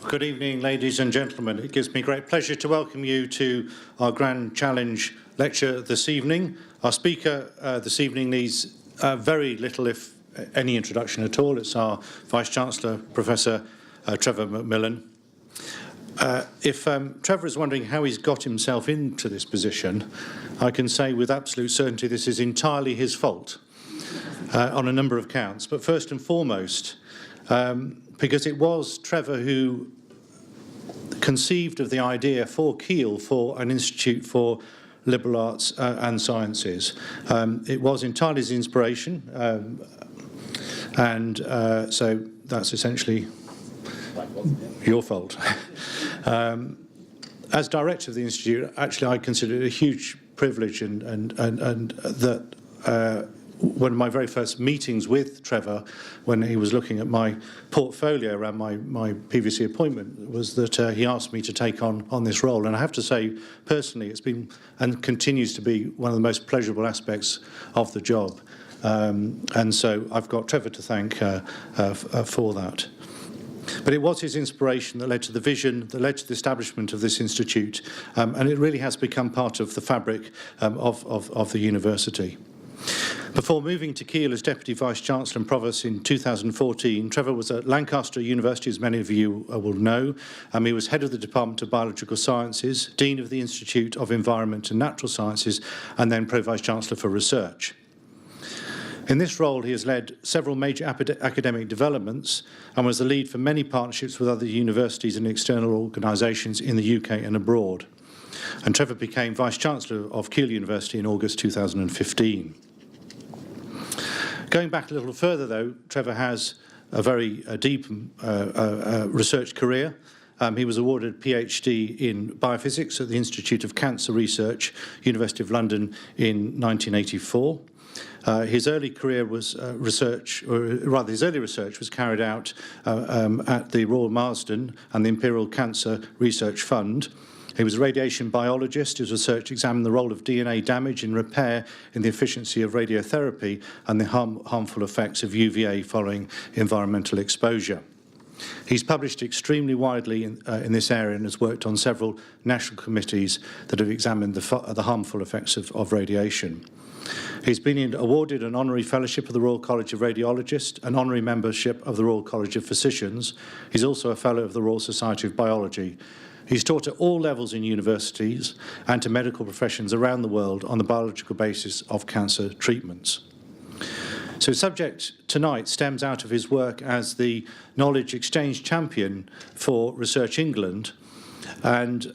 Good evening, ladies and gentlemen. It gives me great pleasure to welcome you to our Grand Challenge lecture this evening. Our speaker this evening needs very little, if any, introduction at all. It's our Vice-Chancellor, Professor Trevor McMillan. If Trevor is wondering how he's got himself into this position, I can say with absolute certainty this is entirely his fault on a number of counts. But first and foremost, because it was Trevor who conceived of the idea for Keele for an Institute for Liberal Arts and Sciences. It was entirely his inspiration, so that's essentially your fault. As director of the Institute, actually I consider it a huge privilege and that one of my very first meetings with Trevor when he was looking at my portfolio around my PVC appointment was that he asked me to take on this role. And I have to say, personally, it's been and continues to be one of the most pleasurable aspects of the job. And so I've got Trevor to thank for that. But it was his inspiration that led to the vision, that led to the establishment of this institute, and it really has become part of the fabric of the university. Before moving to Keele as Deputy Vice-Chancellor and Provost in 2014, Trevor was at Lancaster University, as many of you will know. He was head of the Department of Biological Sciences, Dean of the Institute of Environment and Natural Sciences, and then Pro-Vice-Chancellor for Research. In this role, he has led several major academic developments and was the lead for many partnerships with other universities and external organisations in the UK and abroad. And Trevor became Vice-Chancellor of Keele University in August 2015. Going back a little further, though, Trevor has a very deep research career. He was awarded a PhD in biophysics at the Institute of Cancer Research, University of London in 1984. His early career was his early research was carried out at the Royal Marsden and the Imperial Cancer Research Fund. He was a radiation biologist. His research examined the role of DNA damage in repair in the efficiency of radiotherapy and the harmful effects of UVA following environmental exposure. He's published extremely widely in this area and has worked on several national committees that have examined the harmful effects of radiation. He's been awarded an honorary fellowship of the Royal College of Radiologists, an honorary membership of the Royal College of Physicians. He's also a fellow of the Royal Society of Biology. He's taught at all levels in universities and to medical professions around the world on the biological basis of cancer treatments. So his subject tonight stems out of his work as the Knowledge Exchange Champion for Research England, and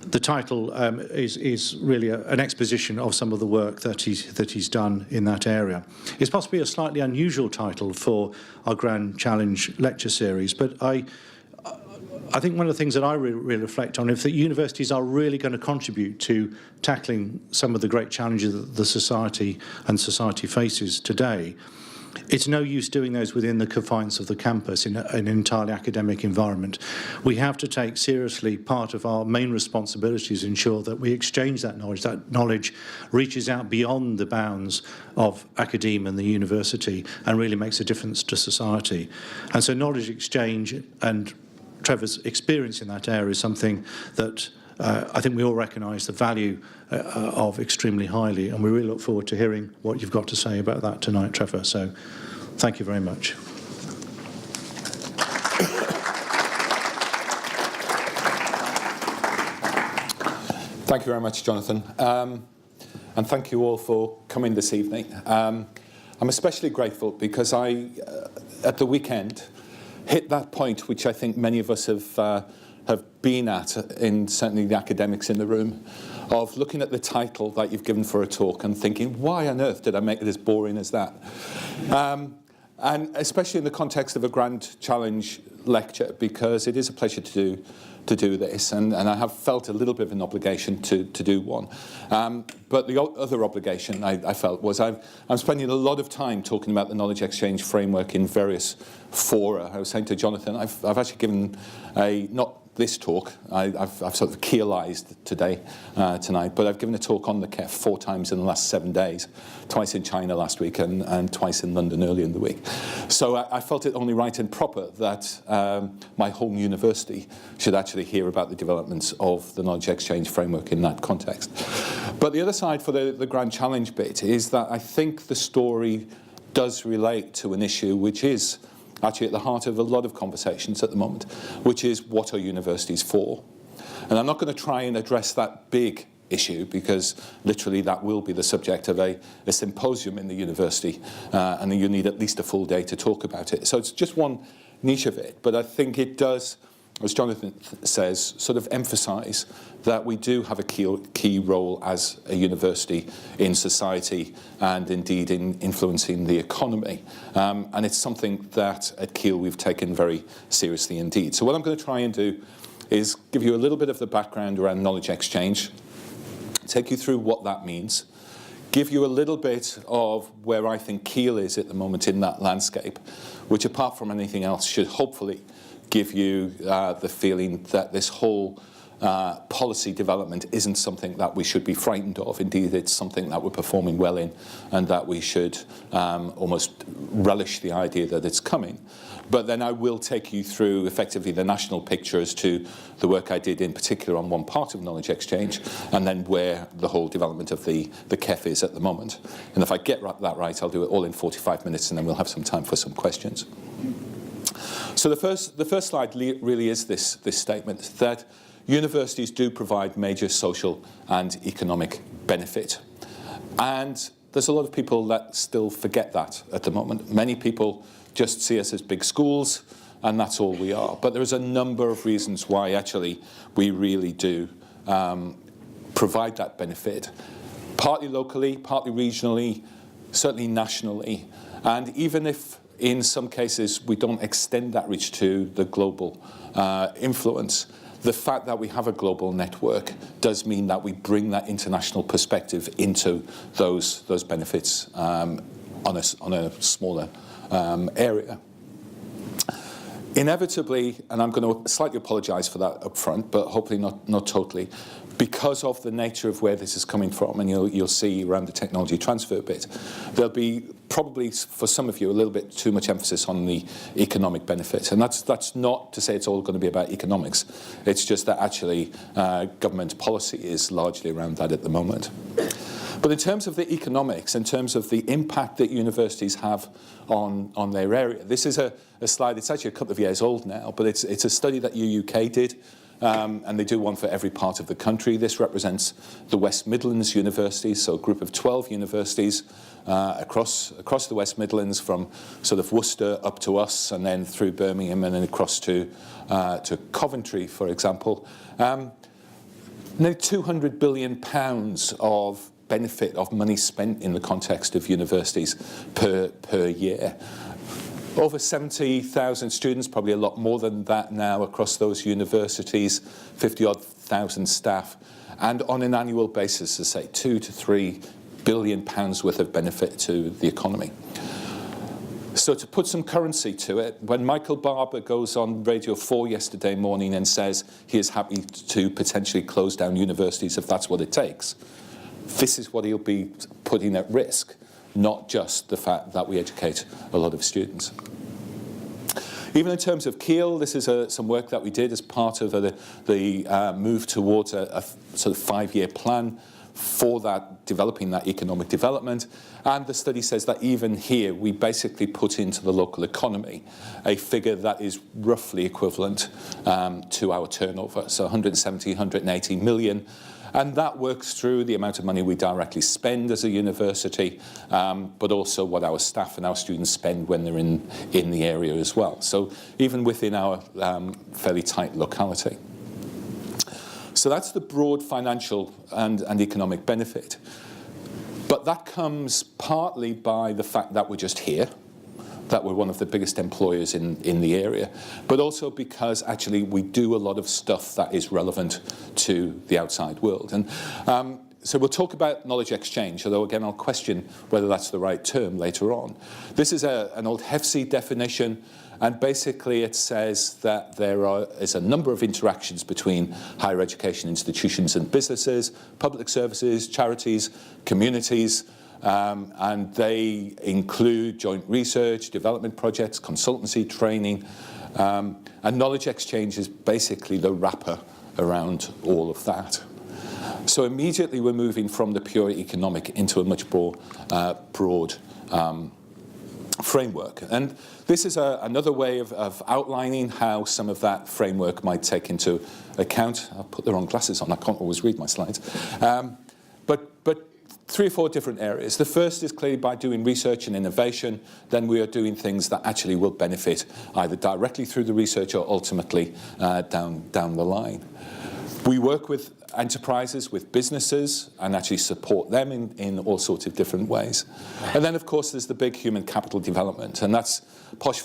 the title is really an exposition of some of the work that he's done in that area. It's possibly a slightly unusual title for our Grand Challenge lecture series, but I think one of the things that I really reflect on is that universities are really going to contribute to tackling some of the great challenges that the society faces today. It's no use doing those within the confines of the campus in an entirely academic environment. We have to take seriously part of our main responsibilities, ensure that we exchange that knowledge reaches out beyond the bounds of academia and the university and really makes a difference to society. And so knowledge exchange and Trevor's experience in that area is something that I think we all recognise the value of extremely highly, and we really look forward to hearing what you've got to say about that tonight, Trevor. So thank you very much. Thank you very much, Jonathan. And thank you all for coming this evening. I'm especially grateful because I, at the weekend, hit that point which I think many of us have been at, in certainly the academics in the room, of looking at the title that you've given for a talk and thinking, why on earth did I make it as boring as that? And especially in the context of a Grand Challenge lecture, because it is a pleasure to do this, and I have felt a little bit of an obligation to do one. But the other obligation I felt was I'm spending a lot of time talking about the knowledge exchange framework in various fora. I was saying to Jonathan, I've actually given not this talk. I've sort of Keeleized tonight, but I've given a talk on the KEF 4 times in the last 7 days, twice in China last week and twice in London earlier in the week. So I felt it only right and proper that my home university should actually hear about the developments of the knowledge exchange framework in that context. But the other side for the grand challenge bit is that I think the story does relate to an issue which is actually at the heart of a lot of conversations at the moment, which is what are universities for? And I'm not going to try and address that big issue because literally that will be the subject of a symposium in the university and you need at least a full day to talk about it. So it's just one niche of it, but I think it does, as Jonathan says, sort of emphasise that we do have a key role as a university in society and indeed in influencing the economy. And it's something that at Keele we've taken very seriously indeed. So what I'm going to try and do is give you a little bit of the background around knowledge exchange, take you through what that means, give you a little bit of where I think Keele is at the moment in that landscape, which apart from anything else should hopefully give you the feeling that this whole policy development isn't something that we should be frightened of. Indeed, it's something that we're performing well in and that we should almost relish the idea that it's coming. But then I will take you through effectively the national picture as to the work I did in particular on one part of knowledge exchange and then where the whole development of the KEF is at the moment. And if I get that right, I'll do it all in 45 minutes and then we'll have some time for some questions. So the first slide really is this statement that universities do provide major social and economic benefit. And there's a lot of people that still forget that at the moment. Many people just see us as big schools and that's all we are. But there's a number of reasons why actually we really do provide that benefit, partly locally, partly regionally, certainly nationally. And even if in some cases we don't extend that reach to the global influence, the fact that we have a global network does mean that we bring that international perspective into those benefits on a smaller area. Inevitably, and I'm going to slightly apologise for that up front, but hopefully not totally, because of the nature of where this is coming from, and you'll see around the technology transfer bit, there'll be probably for some of you a little bit too much emphasis on the economic benefit. And that's not to say it's all going to be about economics. It's just that actually government policy is largely around that at the moment. But in terms of the economics, in terms of the impact that universities have on their area, this is a slide, it's actually a couple of years old now, but it's a study that UUK did, and they do one for every part of the country. This represents the West Midlands universities, so a group of 12 universities across the West Midlands from sort of Worcester up to us, and then through Birmingham, and then across to Coventry, for example. Nearly £200 billion of benefit of money spent in the context of universities per year. Over 70,000 students, probably a lot more than that now across those universities, 50-odd thousand staff, and on an annual basis, to say, £2 to £3 billion worth of benefit to the economy. So to put some currency to it, when Michael Barber goes on Radio 4 yesterday morning and says he is happy to potentially close down universities if that's what it takes, this is what he'll be putting at risk, not just the fact that we educate a lot of students. Even in terms of Keele, this is some work that we did as part of the move towards a sort of 5-year plan for that, developing that economic development. And the study says that even here, we basically put into the local economy a figure that is roughly equivalent to our turnover, so 170, 180 million. And that works through the amount of money we directly spend as a university, but also what our staff and our students spend when they're in the area as well. So even within our fairly tight locality. So that's the broad financial and economic benefit. But that comes partly by the fact that we're just here, that we're one of the biggest employers in the area, but also because actually we do a lot of stuff that is relevant to the outside world. And so we'll talk about knowledge exchange, although again I'll question whether that's the right term later on. This is an old HEFC definition, And basically it says that there is a number of interactions between higher education institutions and businesses, public services, charities, communities, and they include joint research, development projects, consultancy, training, and knowledge exchange is basically the wrapper around all of that. So immediately we're moving from the pure economic into a much more broad framework. And this is another way of outlining how some of that framework might take into account. I'll put the wrong glasses on, I can't always read my slides. But 3 or 4 different areas. The first is clearly by doing research and innovation, then we are doing things that actually will benefit either directly through the research or ultimately down the line. We work with enterprises, with businesses, and actually support them in all sorts of different ways. And then, of course, there's the big human capital development, and that's posh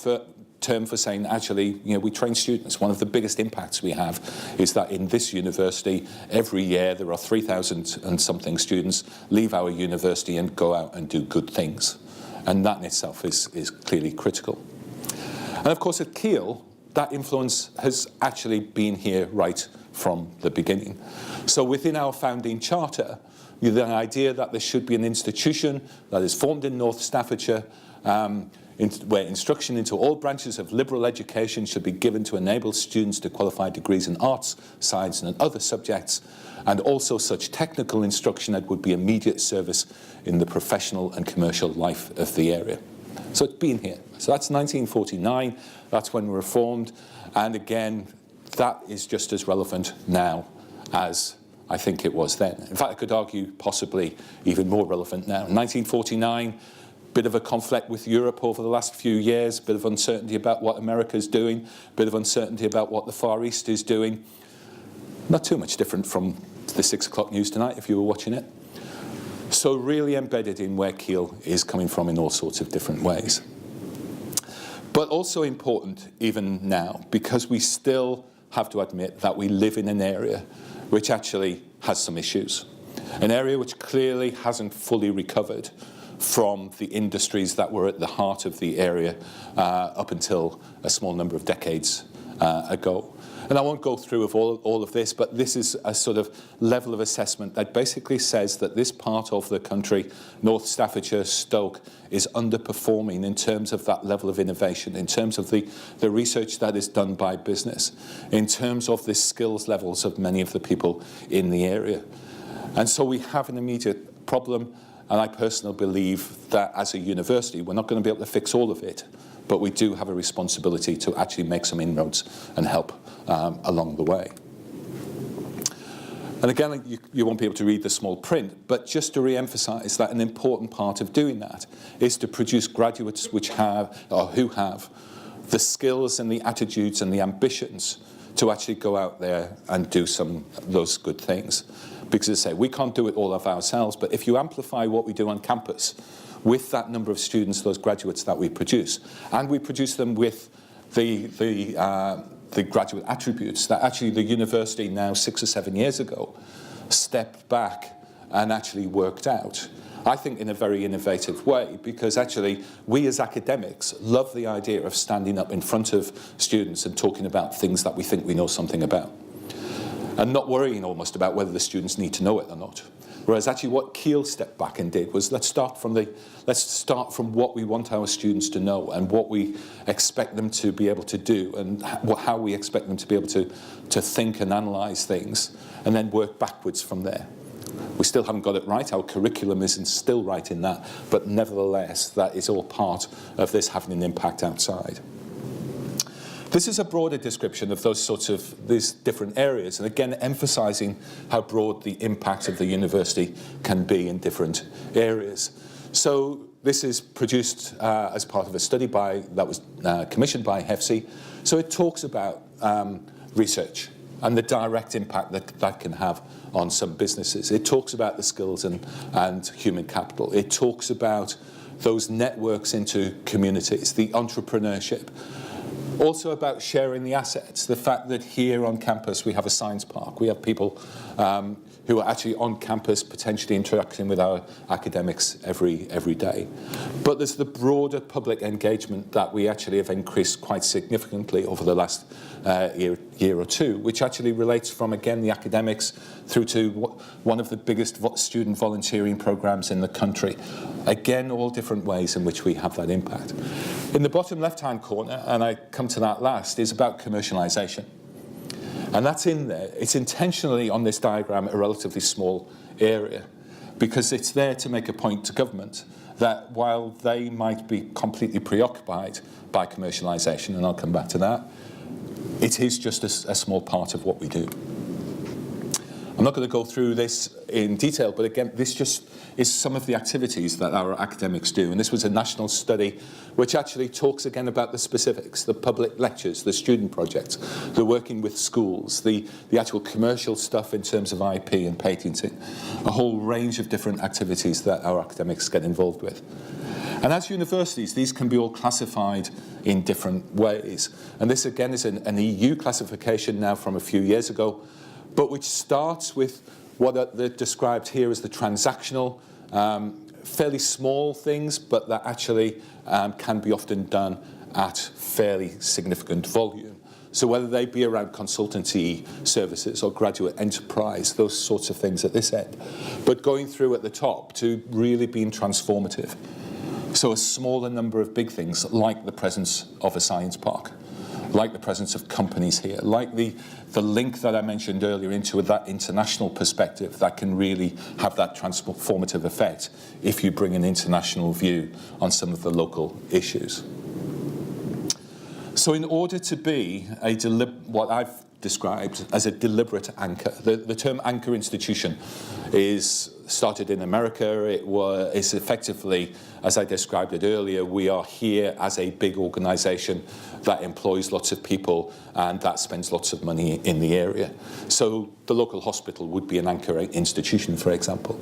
term for saying, actually, we train students. One of the biggest impacts we have is that in this university, every year there are 3,000 and something students leave our university and go out and do good things. And that in itself is clearly critical. And of course, at Keele, that influence has actually been here right from the beginning. So within our founding charter, the idea that there should be an institution that is formed in North Staffordshire where instruction into all branches of liberal education should be given to enable students to qualify degrees in arts, science and other subjects, and also such technical instruction that would be immediate service in the professional and commercial life of the area. So it's been here. So that's 1949, that's when we were formed, and again, that is just as relevant now as I think it was then. In fact, I could argue possibly even more relevant now. 1949, bit of a conflict with Europe over the last few years, bit of uncertainty about what America's doing, bit of uncertainty about what the Far East is doing. Not too much different from the 6 o'clock news tonight if you were watching it. So really embedded in where Keele is coming from in all sorts of different ways. But also important even now, because we still have to admit that we live in an area which actually has some issues. An area which clearly hasn't fully recovered from the industries that were at the heart of the area up until a small number of decades ago. And I won't go through of all of this, but this is a sort of level of assessment that basically says that this part of the country, North Staffordshire, Stoke, is underperforming in terms of that level of innovation, in terms of the research that is done by business, in terms of the skills levels of many of the people in the area. And so we have an immediate problem, and I personally believe that as a university, we're not going to be able to fix all of it, but we do have a responsibility to actually make some inroads and help along the way. And again, you won't be able to read the small print, but just to re-emphasize that an important part of doing that is to produce graduates which have, or who have, the skills and the attitudes and the ambitions to actually go out there and do some of those good things. Because as I say, we can't do it all of ourselves, but if you amplify what we do on campus with that number of students, those graduates that we produce, and we produce them with the graduate attributes that actually the university now 6 or 7 years ago stepped back and actually worked out, I think in a very innovative way, because actually we as academics love the idea of standing up in front of students and talking about things that we think we know something about, and not worrying almost about whether the students need to know it or not. Whereas actually what Keele stepped back and did was let's start from what we want our students to know and what we expect them to be able to do and how we expect them to be able to think and analyse things, and then work backwards from there. We still haven't got it right, our curriculum isn't still right in that, but nevertheless that is all part of this having an impact outside. This is a broader description of these different areas, and again emphasising how broad the impact of the university can be in different areas. So this is produced as part of a study that was commissioned by HEFSI. So it talks about research and the direct impact that can have on some businesses. It talks about the skills and human capital. It talks about those networks into communities, the entrepreneurship. Also about sharing the assets, the fact that here on campus we have a science park, we have people who are actually on campus, potentially interacting with our academics every day. But there's the broader public engagement that we actually have increased quite significantly over the last year or two, which actually relates from, again, the academics through to one of the biggest student volunteering programs in the country. Again, all different ways in which we have that impact. In the bottom left-hand corner, and I come to that last, is about commercialisation. And that's in there. It's intentionally on this diagram a relatively small area, because it's there to make a point to government that while they might be completely preoccupied by commercialisation, and I'll come back to that, it is just a small part of what we do. I'm not going to go through this in detail, but again, this just is some of the activities that our academics do. And this was a national study which actually talks again about the specifics, the public lectures, the student projects, the working with schools, the actual commercial stuff in terms of IP and patenting, a whole range of different activities that our academics get involved with. And as universities, these can be all classified in different ways. And this again is an EU classification now from a few years ago, but which starts with what they're described here as the transactional, fairly small things, but that actually can be often done at fairly significant volume. So whether they be around consultancy services or graduate enterprise, those sorts of things at this end, but going through at the top to really being transformative. So a smaller number of big things, like the presence of a science park, like the presence of companies here, like the link that I mentioned earlier into that international perspective that can really have that transformative effect if you bring an international view on some of the local issues. So in order to be what I've described as a deliberate anchor, the term anchor institution is started in America. It's effectively, as I described it earlier, we are here as a big organisation that employs lots of people and that spends lots of money in the area. So the local hospital would be an anchor institution, for example.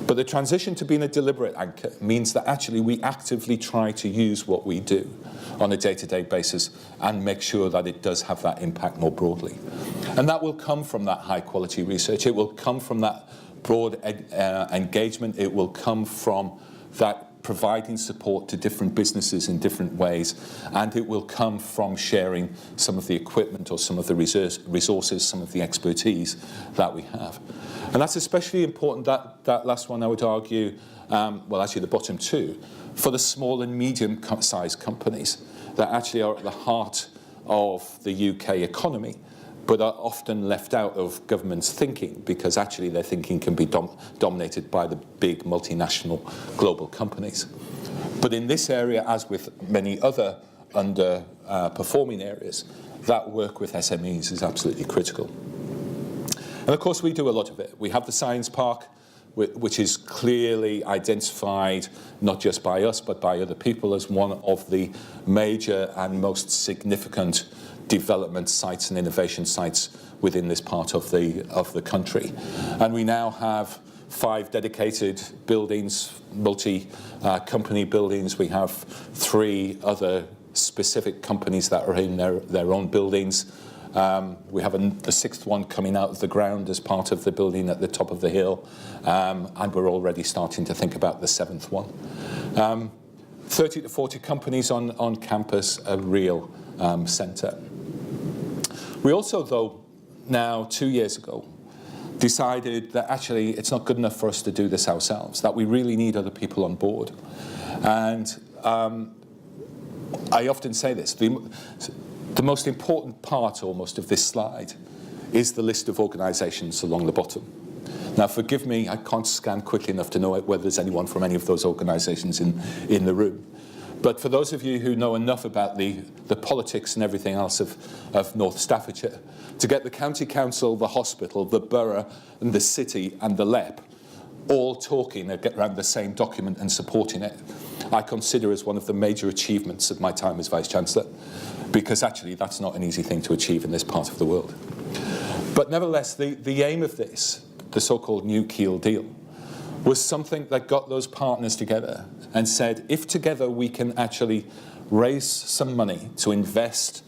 But the transition to being a deliberate anchor means that actually we actively try to use what we do on a day-to-day basis and make sure that it does have that impact more broadly. And that will come from that high-quality research. It will come from that broad engagement. It will come from that providing support to different businesses in different ways, and it will come from sharing some of the equipment or some of the resources, some of the expertise that we have. And that's especially important, that last one I would argue, well actually the bottom two, for the small and medium-sized companies that actually are at the heart of the UK economy, but are often left out of government's thinking because actually their thinking can be dominated by the big multinational global companies. But in this area, as with many other underperforming areas, that work with SMEs is absolutely critical. And of course we do a lot of it. We have the Science Park, which is clearly identified not just by us but by other people as one of the major and most significant development sites and innovation sites within this part of the country. And we now have 5 dedicated buildings, multi-company buildings. We have 3 other specific companies that are in their own buildings. We have a 6th one coming out of the ground as part of the building at the top of the hill, and we're already starting to think about the 7th one. 30 to 40 companies on campus, a real centre. We also, though, now 2 years ago, decided that actually it's not good enough for us to do this ourselves, that we really need other people on board. And I often say this, the most important part almost of this slide is the list of organisations along the bottom. Now forgive me, I can't scan quickly enough to know whether there's anyone from any of those organisations in the room. But for those of you who know enough about the politics and everything else of North Staffordshire, to get the county council, the hospital, the borough and the city and the LEP all talking around the same document and supporting it, I consider as one of the major achievements of my time as Vice-Chancellor, because actually that's not an easy thing to achieve in this part of the world. But nevertheless, the aim of this, the so-called New Keele deal, was something that got those partners together and said, if together we can actually raise some money to invest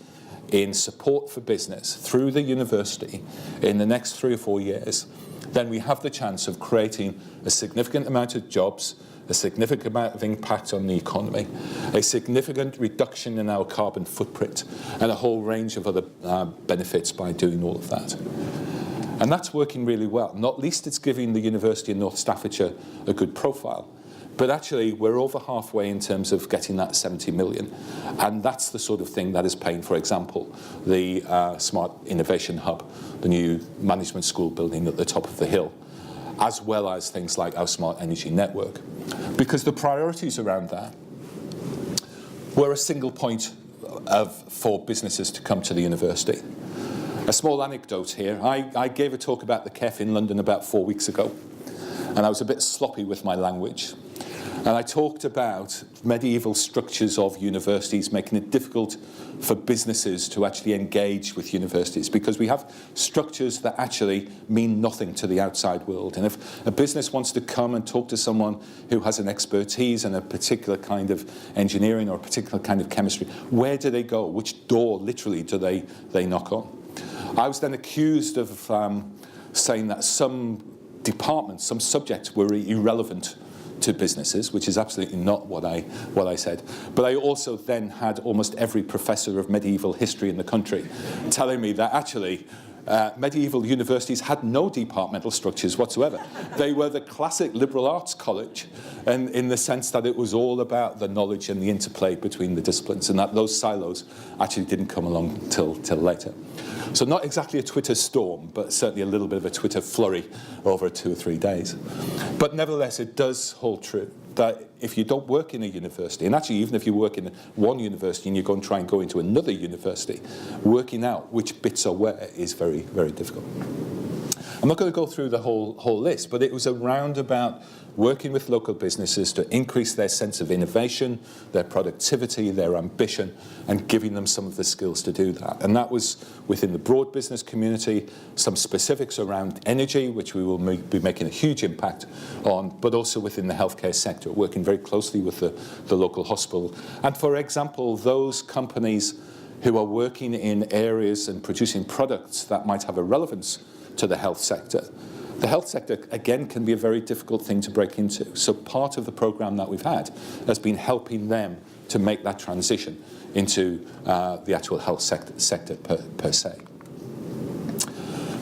in support for business through the university in the next 3 or 4 years, then we have the chance of creating a significant amount of jobs, a significant amount of impact on the economy, a significant reduction in our carbon footprint, and a whole range of other benefits by doing all of that. And that's working really well. Not least it's giving the University of North Staffordshire a good profile. But actually, we're over halfway in terms of getting that 70 million. And that's the sort of thing that is paying, for example, the Smart Innovation Hub, the new management school building at the top of the hill, as well as things like our Smart Energy Network. Because the priorities around that were a single point for businesses to come to the university. A small anecdote here. I gave a talk about the KEF in London about 4 weeks ago, and I was a bit sloppy with my language. And I talked about medieval structures of universities making it difficult for businesses to actually engage with universities, because we have structures that actually mean nothing to the outside world. And if a business wants to come and talk to someone who has an expertise in a particular kind of engineering or a particular kind of chemistry, where do they go? Which door, literally, do they knock on? I was then accused of saying that some departments, some subjects were irrelevant to businesses, which is absolutely not what I said. But I also then had almost every professor of medieval history in the country telling me that actually medieval universities had no departmental structures whatsoever. They were the classic liberal arts college, and in the sense that it was all about the knowledge and the interplay between the disciplines, and that those silos actually didn't come along till later. So not exactly a Twitter storm, but certainly a little bit of a Twitter flurry over 2 or 3 days. But nevertheless, it does hold true that if you don't work in a university, and actually even if you work in one university and you go and try and go into another university, working out which bits are where is very, very difficult. I'm not going to go through the whole list, but it was around about working with local businesses to increase their sense of innovation, their productivity, their ambition, and giving them some of the skills to do that. And that was within the broad business community, some specifics around energy, which we will be making a huge impact on, but also within the healthcare sector, working very closely with the local hospital. And for example, those companies who are working in areas and producing products that might have a relevance to the health sector. The health sector, again, can be a very difficult thing to break into. So part of the programme that we've had has been helping them to make that transition into the actual health sector per se.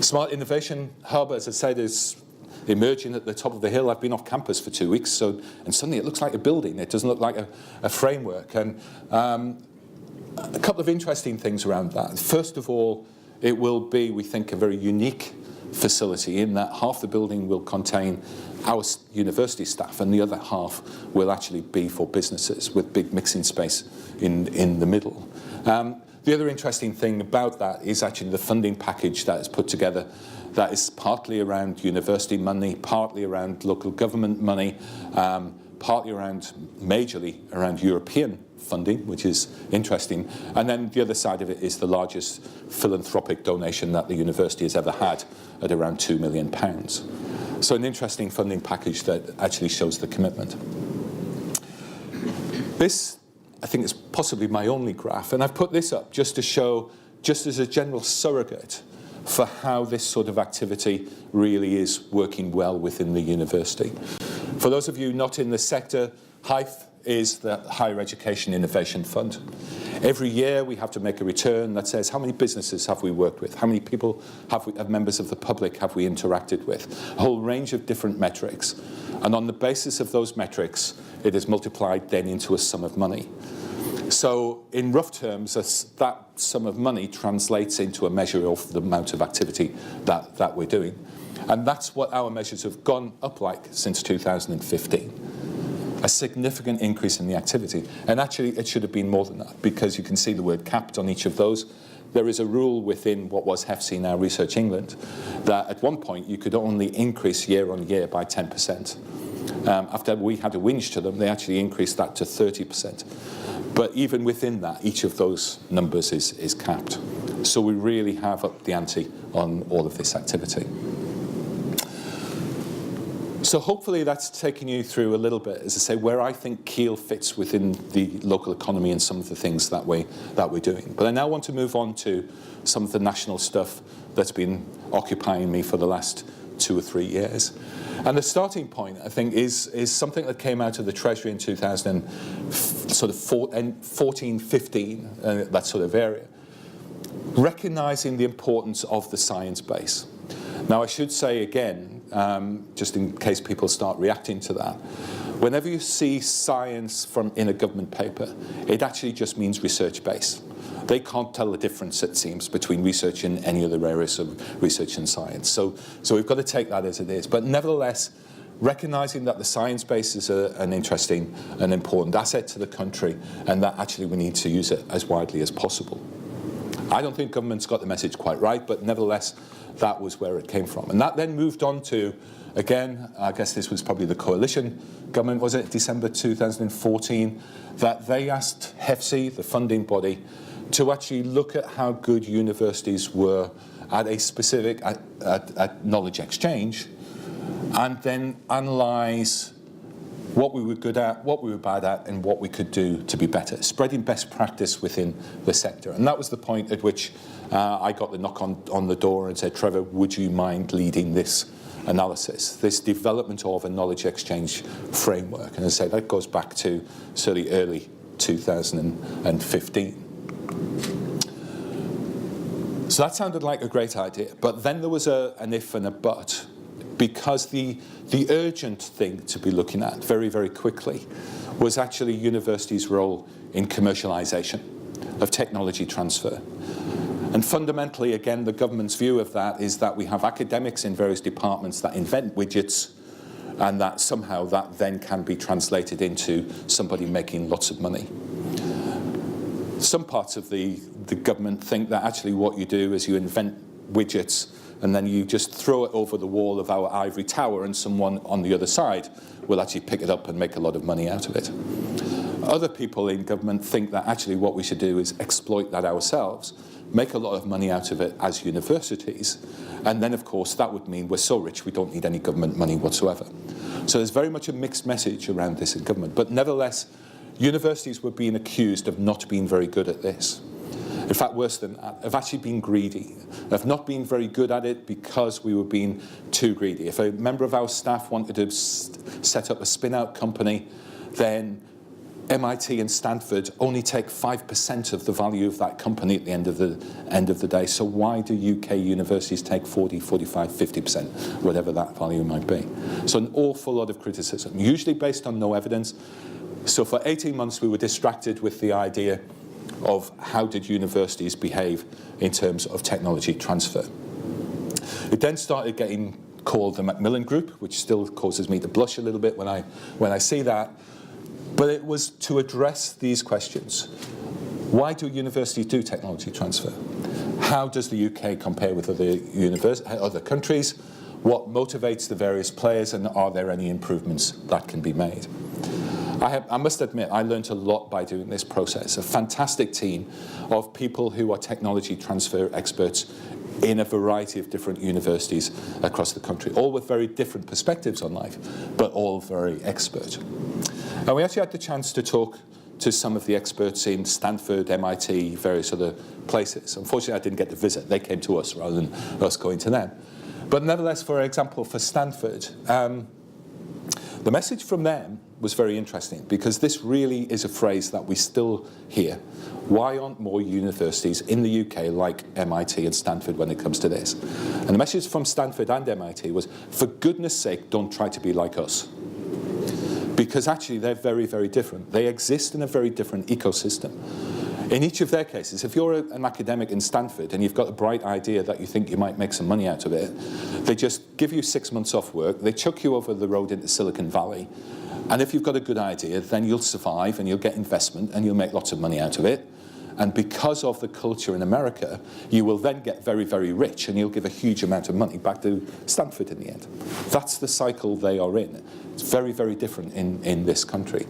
Smart Innovation Hub, as I said, is emerging at the top of the hill. I've been off campus for 2 weeks, and suddenly it looks like a building. It doesn't look like a framework. And a couple of interesting things around that. First of all, it will be, we think, a very unique facility in that half the building will contain our university staff and the other half will actually be for businesses with big mixing space in the middle. The other interesting thing about that is actually the funding package that is put together, that is partly around university money, partly around local government money, partly around, majorly around European funding, which is interesting. And then the other side of it is the largest philanthropic donation that the university has ever had at around £2 million. So an interesting funding package that actually shows the commitment. This, I think, is possibly my only graph, and I've put this up just to show, just as a general surrogate for how this sort of activity really is working well within the university. For those of you not in the sector, HIFE is the Higher Education Innovation Fund. Every year we have to make a return that says how many businesses have we worked with, how many people have members of the public have we interacted with, a whole range of different metrics. And on the basis of those metrics, it is multiplied then into a sum of money. So in rough terms, that sum of money translates into a measure of the amount of activity that we're doing. And that's what our measures have gone up like since 2015. A significant increase in the activity. And actually, it should have been more than that, because you can see the word capped on each of those. There is a rule within what was HEFC, now Research England, that at one point you could only increase year on year by 10%. After we had a whinge to them, they actually increased that to 30%. But even within that, each of those numbers is capped. So we really have upped the ante on all of this activity. So hopefully that's taken you through a little bit, as I say, where I think Keele fits within the local economy and some of the things that we're doing. But I now want to move on to some of the national stuff that's been occupying me for the last 2 or 3 years. And the starting point, I think, is something that came out of the Treasury in 2014, 15, that sort of area, recognising the importance of the science base. Now, I should say again, just in case people start reacting to that, whenever you see science in a government paper, it actually just means research base. They can't tell the difference, it seems, between research and any other areas of research and science. So we've got to take that as it is. But nevertheless, recognising that the science base is an interesting and important asset to the country, and that actually we need to use it as widely as possible. I don't think government's got the message quite right, but nevertheless, that was where it came from. And that then moved on to, again, I guess this was probably the coalition government, was it, December 2014, that they asked HEFSI, the funding body, to actually look at how good universities were at a specific at knowledge exchange, and then analyse what we were good at, what we were bad at, and what we could do to be better, spreading best practice within the sector. And that was the point at which I got the knock on the door and said, Trevor, would you mind leading this analysis, this development of a knowledge exchange framework? And I say that goes back to certainly early 2015. So that sounded like a great idea, but then there was an if and a but, because the urgent thing to be looking at very, very quickly was actually universities' role in commercialisation of technology transfer. And fundamentally, again, the government's view of that is that we have academics in various departments that invent widgets, and that somehow that then can be translated into somebody making lots of money. Some parts of the government think that actually what you do is you invent widgets and then you just throw it over the wall of our ivory tower, and someone on the other side will actually pick it up and make a lot of money out of it. Other people in government think that actually what we should do is exploit that ourselves, make a lot of money out of it as universities, and then of course that would mean we're so rich we don't need any government money whatsoever. So there's very much a mixed message around this in government, but nevertheless universities were being accused of not being very good at this. In fact, worse than that, of actually being greedy, of not being very good at it because we were being too greedy. If a member of our staff wanted to set up a spin-out company, then MIT and Stanford only take 5% of the value of that company at the end of the day. So why do UK universities take 40, 45, 50%, whatever that value might be? So an awful lot of criticism, usually based on no evidence. So for 18 months we were distracted with the idea of how did universities behave in terms of technology transfer. It then started getting called the Macmillan Group, which still causes me to blush a little bit when I see that. But it was to address these questions. Why do universities do technology transfer? How does the UK compare with other countries? What motivates the various players, and are there any improvements that can be made? I must admit, I learned a lot by doing this process. A fantastic team of people who are technology transfer experts in a variety of different universities across the country, all with very different perspectives on life, but all very expert. And we actually had the chance to talk to some of the experts in Stanford, MIT, various other places. Unfortunately, I didn't get to visit. They came to us rather than us going to them. But nevertheless, for example, for Stanford, the message from them was very interesting, because this really is a phrase that we still hear. Why aren't more universities in the UK like MIT and Stanford when it comes to this? And the message from Stanford and MIT was, for goodness sake, don't try to be like us. Because actually they're very, very different. They exist in a very different ecosystem. In each of their cases, if you're an academic in Stanford and you've got a bright idea that you think you might make some money out of it, they just give you 6 months off work, they chuck you over the road into Silicon Valley, and if you've got a good idea, then you'll survive and you'll get investment and you'll make lots of money out of it. And because of the culture in America, you will then get very, very rich, and you'll give a huge amount of money back to Stanford in the end. That's the cycle they are in. It's very, very different in this country.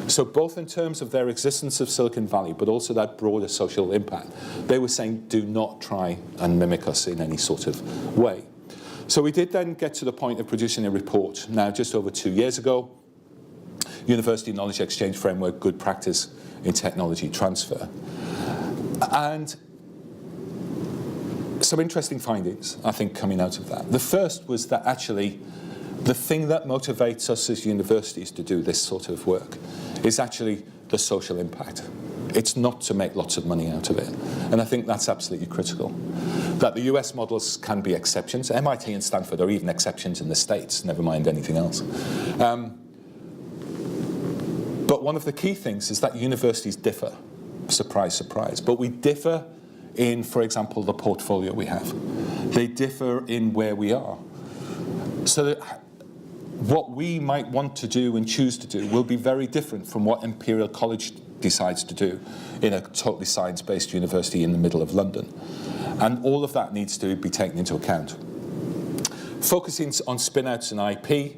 So both in terms of their existence of Silicon Valley, but also that broader social impact, they were saying, do not try and mimic us in any sort of way. So we did then get to the point of producing a report, now just over 2 years ago, University Knowledge Exchange Framework, Good Practice in Technology Transfer. And some interesting findings, I think, coming out of that. The first was that actually the thing that motivates us as universities to do this sort of work is actually the social impact. It's not to make lots of money out of it. And I think that's absolutely critical. That the US models can be exceptions. MIT and Stanford are even exceptions in the States, never mind anything else. But one of the key things is that universities differ. Surprise, surprise. But we differ in, for example, the portfolio we have. They differ in where we are. So that what we might want to do and choose to do will be very different from what Imperial College decides to do in a totally science-based university in the middle of London. And all of that needs to be taken into account. Focusing on spin-outs and IP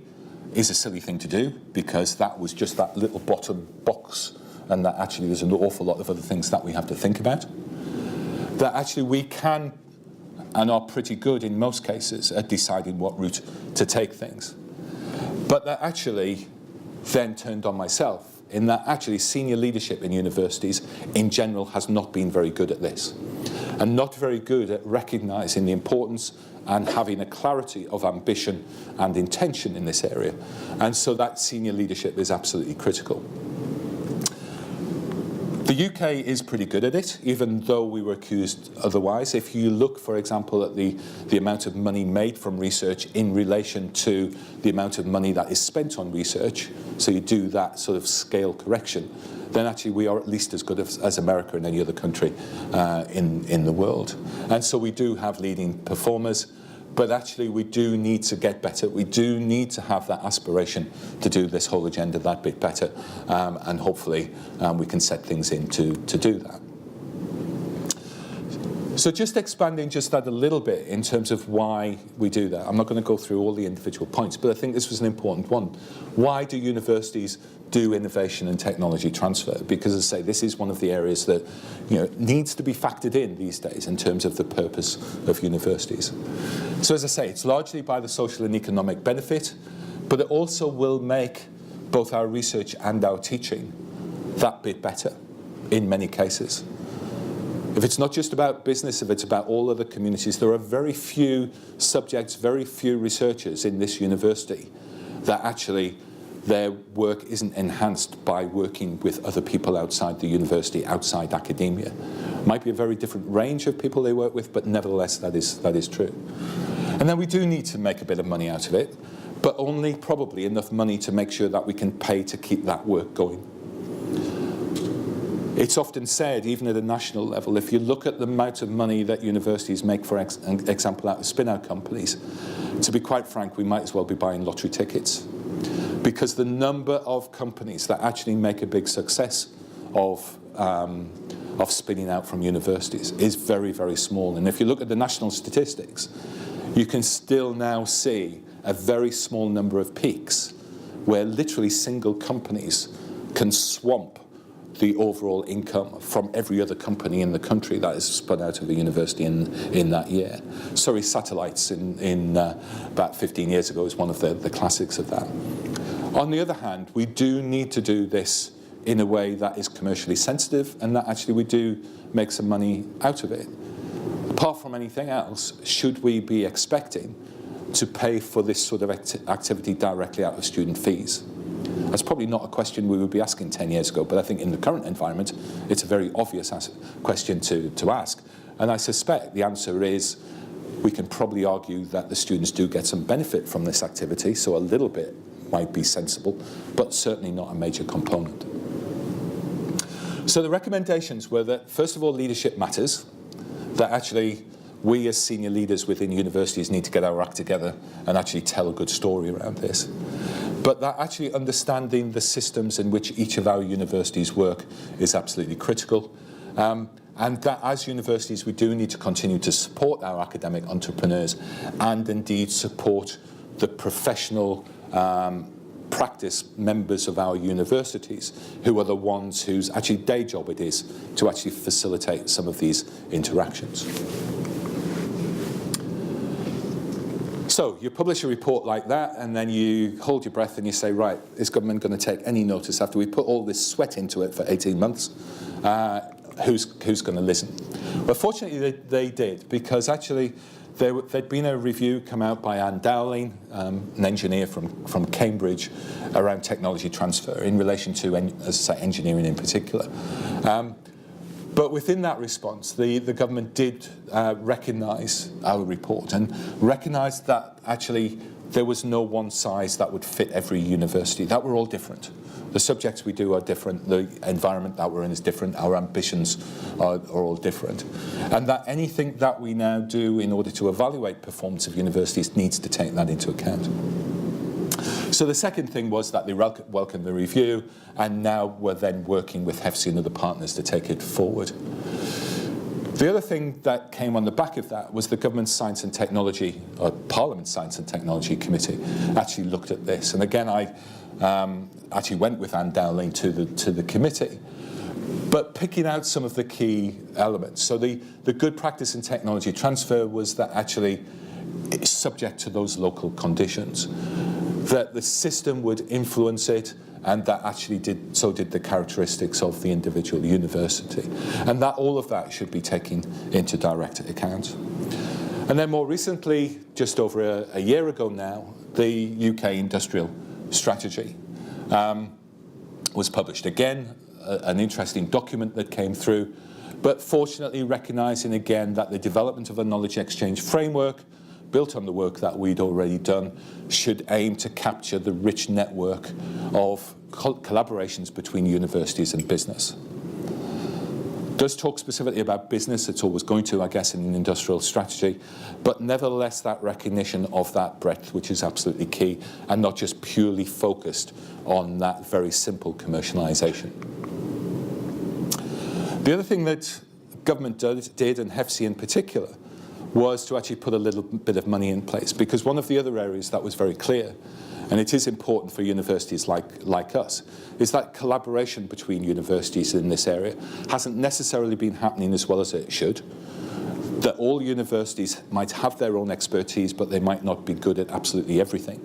is a silly thing to do, because that was just that little bottom box, and that actually there's an awful lot of other things that we have to think about. That actually we can and are pretty good in most cases at deciding what route to take things. But that actually then turned on myself, in that actually senior leadership in universities in general has not been very good at this, and not very good at recognising the importance and having a clarity of ambition and intention in this area. And so that senior leadership is absolutely critical. The UK is pretty good at it, even though we were accused otherwise. If you look, for example, at the amount of money made from research in relation to the amount of money that is spent on research, so you do that sort of scale correction, then actually we are at least as good as America and any other country in the world. And so we do have leading performers, but actually we do need to get better. We do need to have that aspiration to do this whole agenda that bit better, and hopefully we can set things in to do that. So just expanding just that a little bit in terms of why we do that. I'm not going to go through all the individual points, but I think this was an important one. Why do universities do innovation and technology transfer? Because, as I say, this is one of the areas that needs to be factored in these days in terms of the purpose of universities. So, as I say, it's largely by the social and economic benefit, but it also will make both our research and our teaching that bit better in many cases. If it's not just about business, if it's about all other communities, there are very few subjects, very few researchers in this university that actually their work isn't enhanced by working with other people outside the university, outside academia. Might be a very different range of people they work with, but nevertheless that is true. And then we do need to make a bit of money out of it, but only probably enough money to make sure that we can pay to keep that work going. It's often said, even at a national level, if you look at the amount of money that universities make, for example, out of spin-out companies, to be quite frank, we might as well be buying lottery tickets. Because the number of companies that actually make a big success of spinning out from universities is very, very small. And if you look at the national statistics, you can still now see a very small number of peaks where literally single companies can swamp the overall income from every other company in the country that is spun out of a university in that year. Surrey Satellites in about 15 years ago is one of the classics of that. On the other hand, we do need to do this in a way that is commercially sensitive and that actually we do make some money out of it. Apart from anything else, should we be expecting to pay for this sort of activity directly out of student fees? That's probably not a question we would be asking 10 years ago, but I think in the current environment, it's a very obvious question to ask. And I suspect the answer is we can probably argue that the students do get some benefit from this activity, so a little bit might be sensible, but certainly not a major component. So the recommendations were that, first of all, leadership matters, that actually we as senior leaders within universities need to get our act together and actually tell a good story around this. But that actually understanding the systems in which each of our universities work is absolutely critical. And that as universities, we do need to continue to support our academic entrepreneurs and indeed support the professional practice members of our universities, who are the ones whose actually day job it is to actually facilitate some of these interactions. So you publish a report like that, and then you hold your breath and you say, right, is government going to take any notice after we put all this sweat into it for 18 months? who's going to listen? Well, fortunately they did, because actually there'd been a review come out by Anne Dowling, an engineer from Cambridge, around technology transfer in relation to, as I say, engineering in particular. But within that response, the government did recognise our report and recognised that actually there was no one size that would fit every university, that we're all different. The subjects we do are different, the environment that we're in is different, our ambitions are all different. And that anything that we now do in order to evaluate performance of universities needs to take that into account. So the second thing was that they welcomed the review, and now we're then working with HEFSI and other partners to take it forward. The other thing that came on the back of that was the Government Science and Technology, or Parliament Science and Technology Committee, actually looked at this. And again, I actually went with Anne Dowling to the committee, but picking out some of the key elements. So the good practice in technology transfer was that actually it's subject to those local conditions, that the system would influence it, and that actually did the characteristics of the individual university, and that all of that should be taken into direct account. And then more recently, just over a year ago now, the UK Industrial Strategy was published. Again, an interesting document that came through, but fortunately recognising again that the development of a knowledge exchange framework built on the work that we'd already done should aim to capture the rich network of collaborations between universities and business. It does talk specifically about business, it's always going to, I guess, in an industrial strategy, but nevertheless that recognition of that breadth, which is absolutely key, and not just purely focused on that very simple commercialisation. The other thing that government did, and HEFSI in particular, was to actually put a little bit of money in place, because one of the other areas that was very clear, and it is important for universities like us, is that collaboration between universities in this area hasn't necessarily been happening as well as it should. That all universities might have their own expertise, but they might not be good at absolutely everything.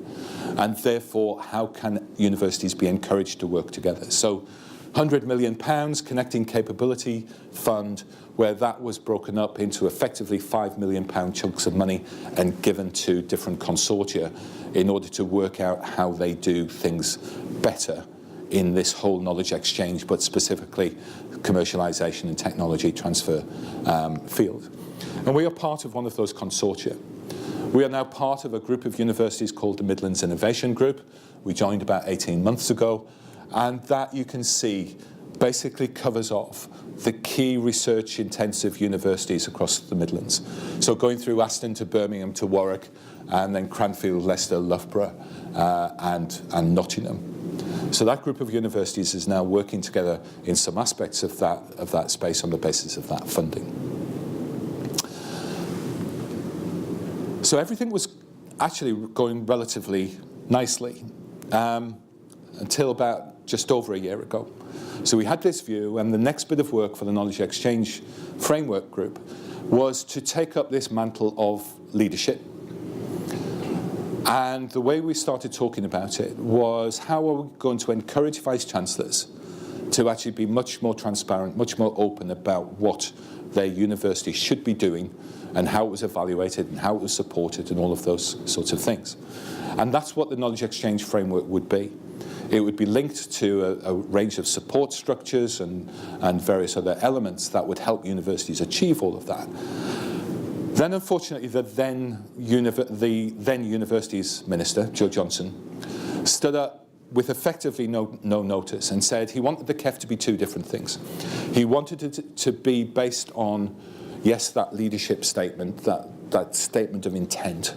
And therefore, how can universities be encouraged to work together? So £100 million Connecting Capability Fund, where that was broken up into effectively £5 million chunks of money and given to different consortia in order to work out how they do things better in this whole knowledge exchange, but specifically commercialisation and technology transfer field. And we are part of one of those consortia. We are now part of a group of universities called the Midlands Innovation Group. We joined about 18 months ago, and that you can see basically covers off the key research-intensive universities across the Midlands. So going through Aston to Birmingham to Warwick, and then Cranfield, Leicester, Loughborough, and Nottingham. So that group of universities is now working together in some aspects of that space on the basis of that funding. So everything was actually going relatively nicely until about just over a year ago. So we had this view, and the next bit of work for the Knowledge Exchange Framework Group was to take up this mantle of leadership. And the way we started talking about it was, how are we going to encourage Vice-Chancellors to actually be much more transparent, much more open about what their university should be doing and how it was evaluated and how it was supported and all of those sorts of things. And that's what the Knowledge Exchange Framework would be. It would be linked to a range of support structures and various other elements that would help universities achieve all of that. Then, unfortunately, the then Universities Minister, Joe Johnson, stood up with effectively no notice and said he wanted the KEF to be two different things. He wanted it to be based on, yes, that leadership statement, that statement of intent,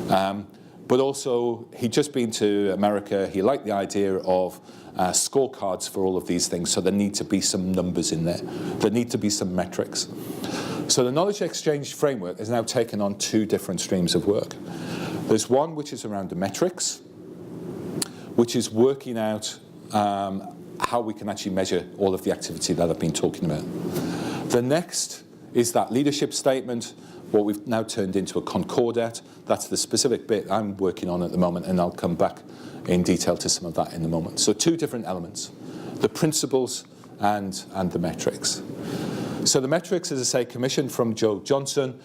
but also he'd just been to America. He liked the idea of scorecards for all of these things, so there need to be some numbers in there. There need to be some metrics. So the Knowledge Exchange Framework has now taken on two different streams of work. There's one which is around the metrics, which is working out how we can actually measure all of the activity that I've been talking about. The next is that leadership statement, what we've now turned into a concordat. That's the specific bit I'm working on at the moment, and I'll come back in detail to some of that in a moment. So two different elements, the principles and the metrics. So the metrics, as I say, commissioned from Joe Johnson,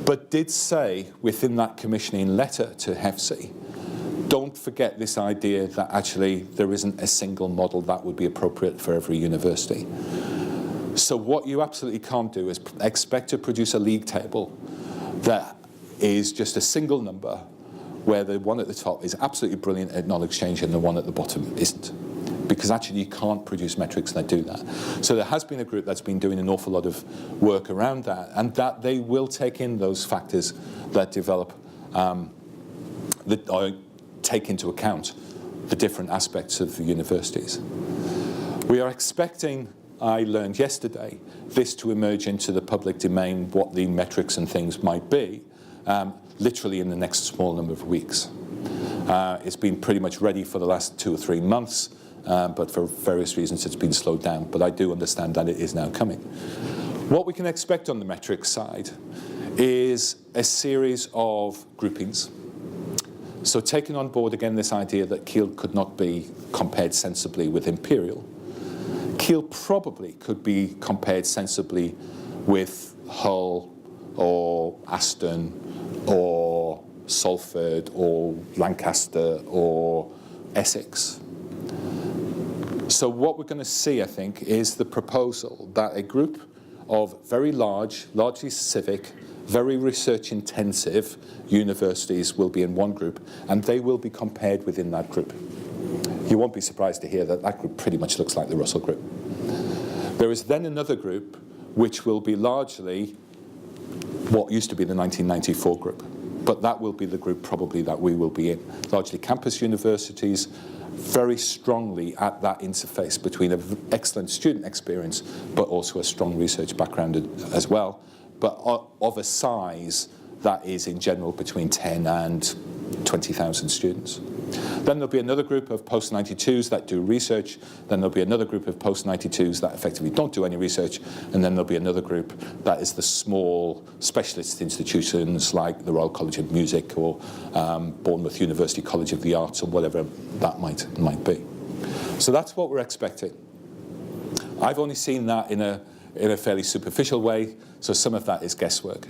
but did say within that commissioning letter to HEFC, don't forget this idea that actually there isn't a single model that would be appropriate for every university. So what you absolutely can't do is expect to produce a league table that is just a single number where the one at the top is absolutely brilliant at knowledge exchange and the one at the bottom isn't. Because actually you can't produce metrics that do that. So there has been a group that's been doing an awful lot of work around that, and that they will take in those factors that develop, take into account the different aspects of the universities. We are expecting, I learned yesterday, this to emerge into the public domain, what the metrics and things might be, literally in the next small number of weeks. It's been pretty much ready for the last 2 or 3 months, but for various reasons it's been slowed down. But I do understand that it is now coming. What we can expect on the metrics side is a series of groupings. So taking on board again this idea that Keele could not be compared sensibly with Imperial. Keele probably could be compared sensibly with Hull or Aston or Salford or Lancaster or Essex. So what we're going to see, I think, is the proposal that a group of very large, largely civic, very research-intensive universities will be in one group, and they will be compared within that group. You won't be surprised to hear that that group pretty much looks like the Russell Group. There is then another group which will be largely what used to be the 1994 group, but that will be the group probably that we will be in. Largely campus universities, very strongly at that interface between an excellent student experience but also a strong research background as well, but of a size that is in general between 10 and 20,000 students. Then there'll be another group of post-92s that do research, then there'll be another group of post-92s that effectively don't do any research, and then there'll be another group that is the small specialist institutions like the Royal College of Music or Bournemouth University College of the Arts or whatever that might be. So that's what we're expecting. I've only seen that in a fairly superficial way, so some of that is guesswork.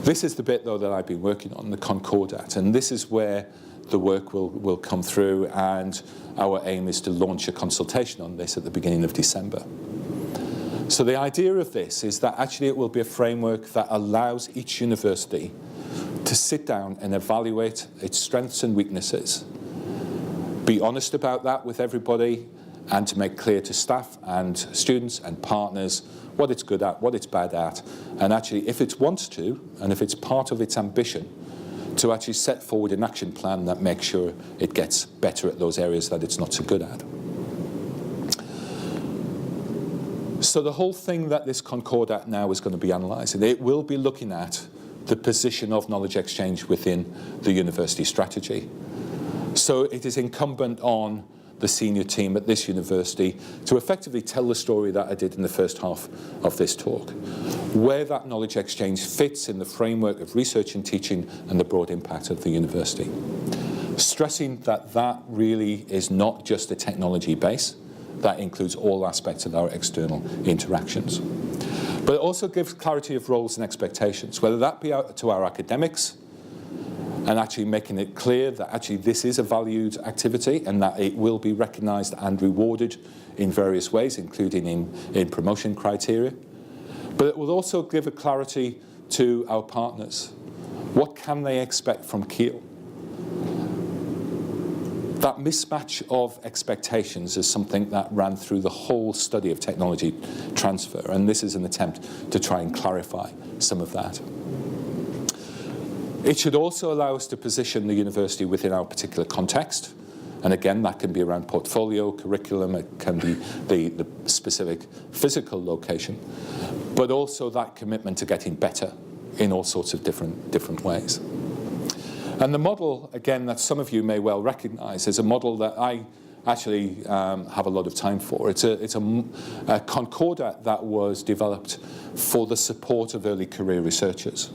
This is the bit, though, that I've been working on, the Concordat, and this is where the work will come through, and our aim is to launch a consultation on this at the beginning of December. So the idea of this is that actually it will be a framework that allows each university to sit down and evaluate its strengths and weaknesses, be honest about that with everybody, and to make clear to staff and students and partners what it's good at, what it's bad at, and actually if it wants to, and if it's part of its ambition, to actually set forward an action plan that makes sure it gets better at those areas that it's not so good at. So the whole thing that this Concordat now is going to be analysing, it will be looking at the position of knowledge exchange within the university strategy. So it is incumbent on the senior team at this university to effectively tell the story that I did in the first half of this talk, where that knowledge exchange fits in the framework of research and teaching and the broad impact of the university. Stressing that that really is not just a technology base, that includes all aspects of our external interactions. But it also gives clarity of roles and expectations, whether that be out to our academics, and actually making it clear that actually this is a valued activity and that it will be recognised and rewarded in various ways, including in promotion criteria. But it will also give a clarity to our partners. What can they expect from Keele? That mismatch of expectations is something that ran through the whole study of technology transfer, and this is an attempt to try and clarify some of that. It should also allow us to position the university within our particular context. And again, that can be around portfolio, curriculum, it can be the specific physical location, but also that commitment to getting better in all sorts of different ways. And the model, again, that some of you may well recognise is a model that I actually have a lot of time for. It's a Concordat that was developed for the support of early career researchers.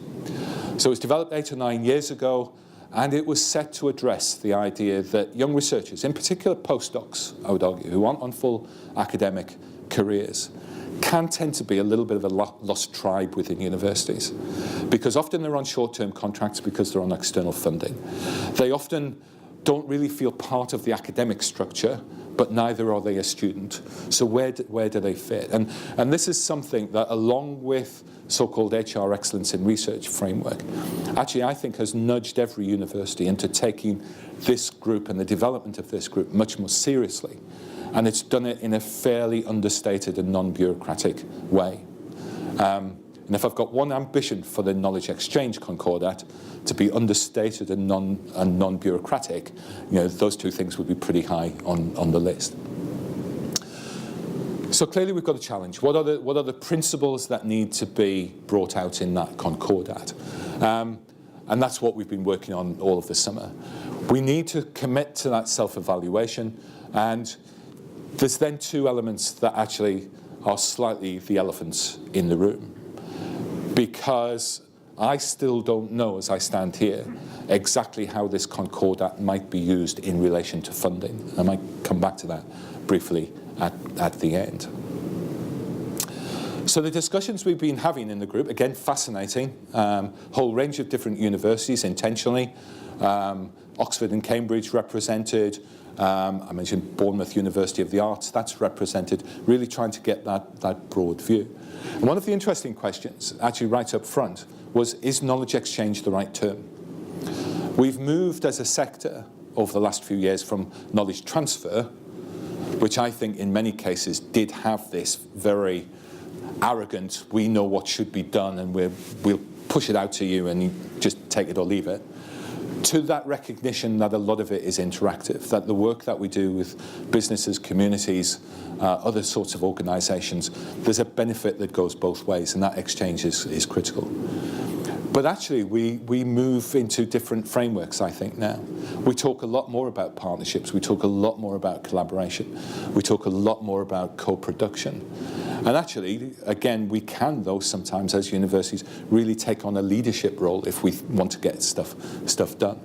So it was developed 8 or 9 years ago, and it was set to address the idea that young researchers, in particular postdocs, I would argue, who aren't on full academic careers, can tend to be a little bit of a lost tribe within universities, because often they're on short-term contracts because they're on external funding. They often don't really feel part of the academic structure, but neither are they a student. So where do they fit? And this is something that, along with so-called HR Excellence in Research framework, actually I think has nudged every university into taking this group and the development of this group much more seriously. And it's done it in a fairly understated and non-bureaucratic way. And if I've got one ambition for the Knowledge Exchange Concordat, to be understated and non-bureaucratic, those two things would be pretty high on the list. So clearly we've got a challenge. What are the principles that need to be brought out in that Concordat? And that's what we've been working on all of the summer. We need to commit to that self-evaluation, and there's then two elements that actually are slightly the elephants in the room. Because I still don't know, as I stand here, exactly how this Concordat might be used in relation to funding. I might come back to that briefly at the end. So the discussions we've been having in the group, again, fascinating, whole range of different universities intentionally, Oxford and Cambridge represented, I mentioned Bournemouth University of the Arts, that's represented, really trying to get that broad view. And one of the interesting questions, actually right up front, was, is knowledge exchange the right term? We've moved as a sector over the last few years from knowledge transfer, which I think in many cases did have this very arrogant, we know what should be done and we'll push it out to you and you just take it or leave it, to that recognition that a lot of it is interactive, that the work that we do with businesses, communities, other sorts of organisations, there's a benefit that goes both ways, and that exchange is critical. But actually, we move into different frameworks, I think, now. We talk a lot more about partnerships. We talk a lot more about collaboration. We talk a lot more about co-production. And actually, again, we can, though, sometimes as universities, really take on a leadership role if we want to get stuff done.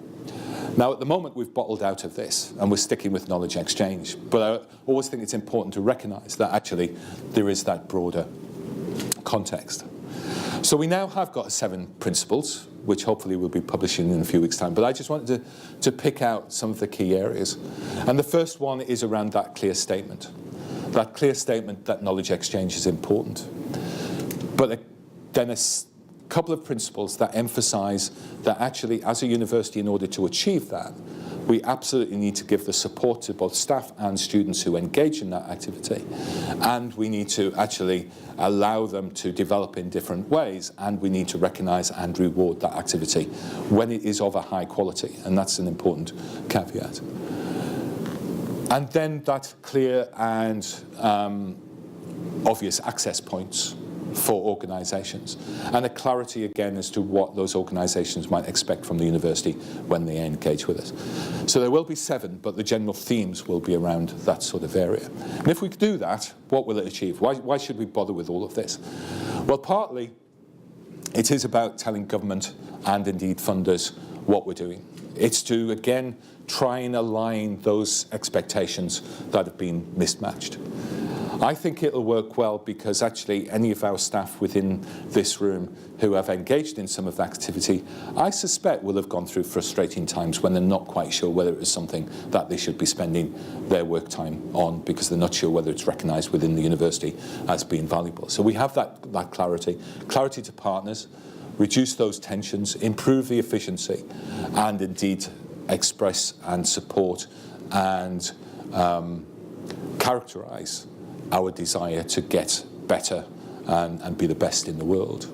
Now, at the moment, we've bottled out of this, and we're sticking with knowledge exchange. But I always think it's important to recognise that actually there is that broader context. So we now have got 7 principles, which hopefully we'll be publishing in a few weeks' time. But I just wanted to pick out some of the key areas. And the first one is around that clear statement that knowledge exchange is important. But then a couple of principles that emphasise that actually, as a university, in order to achieve that, we absolutely need to give the support to both staff and students who engage in that activity. And we need to actually allow them to develop in different ways, and we need to recognise and reward that activity when it is of a high quality, and that's an important caveat. And then that clear and obvious access points for organisations, and a clarity again as to what those organisations might expect from the university when they engage with us. So there will be 7, but the general themes will be around that sort of area. And if we do that, what will it achieve? Why should we bother with all of this? Well, partly it is about telling government and indeed funders what we're doing. It's to, again, try and align those expectations that have been mismatched. I think it'll work well because actually any of our staff within this room who have engaged in some of that activity, I suspect will have gone through frustrating times when they're not quite sure whether it is something that they should be spending their work time on, because they're not sure whether it's recognised within the university as being valuable. So we have that clarity to partners, reduce those tensions, improve the efficiency, and indeed express and support and characterise our desire to get better and be the best in the world.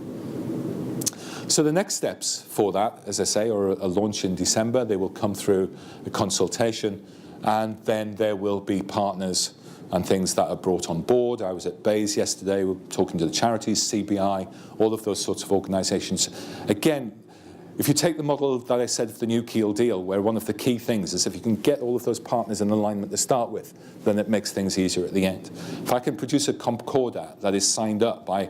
So the next steps for that, as I say, are a launch in December. They will come through a consultation, and then there will be partners and things that are brought on board. I was at Bayes yesterday, we were talking to the charities, CBI, all of those sorts of organisations. Again, if you take the model that I said of the new Keele deal, where one of the key things is if you can get all of those partners in alignment to start with, then it makes things easier at the end. If I can produce a Concordat that is signed up by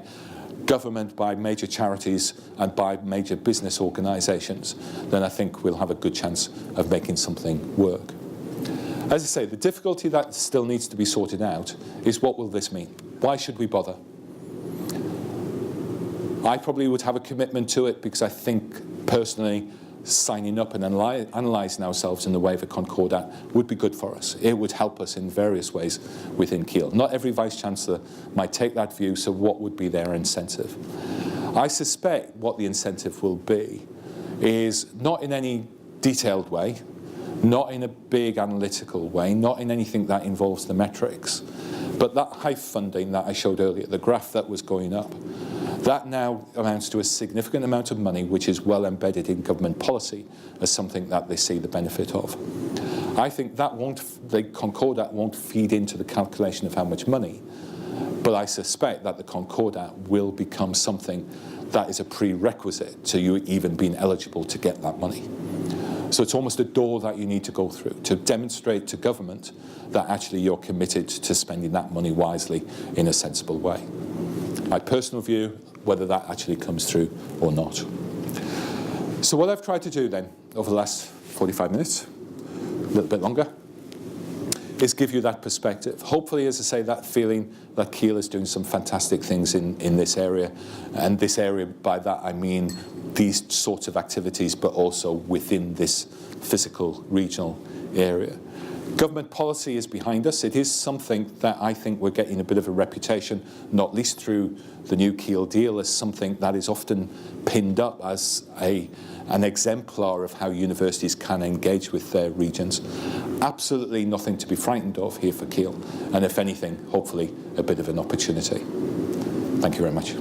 government, by major charities, and by major business organisations, then I think we'll have a good chance of making something work. As I say, the difficulty that still needs to be sorted out is, what will this mean? Why should we bother? I probably would have a commitment to it because I think personally signing up and analysing ourselves in the way of a Concordat would be good for us. It would help us in various ways within Keele. Not every Vice-Chancellor might take that view, so what would be their incentive? I suspect what the incentive will be is not in any detailed way, not in a big analytical way, not in anything that involves the metrics, but that high funding that I showed earlier, the graph that was going up, that now amounts to a significant amount of money which is well embedded in government policy as something that they see the benefit of. I think that the Concordat won't feed into the calculation of how much money, but I suspect that the Concordat will become something that is a prerequisite to you even being eligible to get that money. So it's almost a door that you need to go through to demonstrate to government that actually you're committed to spending that money wisely in a sensible way. My personal view, whether that actually comes through or not. So what I've tried to do then over the last 45 minutes, a little bit longer, is give you that perspective. Hopefully, as I say, that feeling that Keele is doing some fantastic things in this area. And this area, by that I mean these sorts of activities, but also within this physical regional area. Government policy is behind us. It is something that I think we're getting a bit of a reputation, not least through the new Keele deal, as something that is often pinned up as an exemplar of how universities can engage with their regions. Absolutely nothing to be frightened of here for Keele, and if anything, hopefully a bit of an opportunity. Thank you very much.